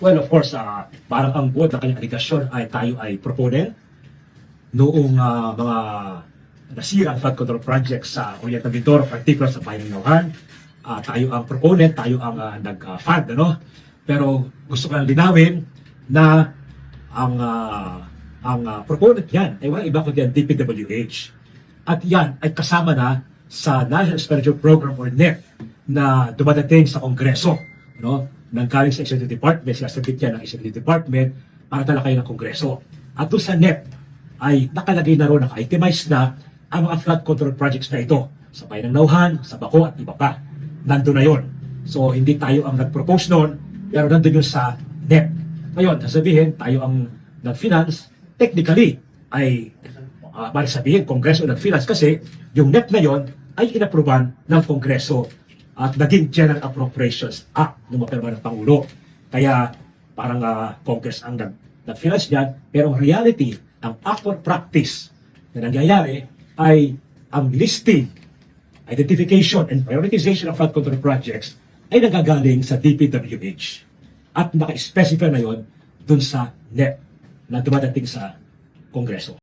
Well, of course, parang ang buod ng kanyang aligasyon ay tayo ay proponent noong mga nasirang flood control projects sa Oriental Mindoro, particular sa Bayan ng Nauhan. Tayo ang proponent, tayo ang nag-fund, ano? Pero gusto ko lang linawin na ang proponent yan ay walang iba kundi ang DPWH. At yan ay kasama na sa National Expenditure Program or NEP na dumadating sa Kongreso. No? Nanggaling sa Executive Department, sinasabit yan ng Executive Department para talakay ng Kongreso. At doon sa NEP ay nakalagay na rin, naka-itemize na ang mga flood control projects na ito sa Bayan ng Nauhan, sa Baco at iba pa. Nandun na yun. So hindi tayo ang nag-propose noon, pero nandun yun sa NEP. Ngayon, sasabihin, tayo ang nag-finance, technically ay bali sabihin, Kongreso nag-finance kasi yung NEP na yon ay inaproban ng Kongreso at naging General Appropriations Act ng mapirma ng Pangulo. Kaya parang Congress ang nag-finance niyan, pero ang reality, ang actual practice na nangyayari ay ang listing, identification, and prioritization of flood control projects ay nagagaling sa DPWH. At naka-specify na yon dun sa NEP na dumadating sa Kongreso.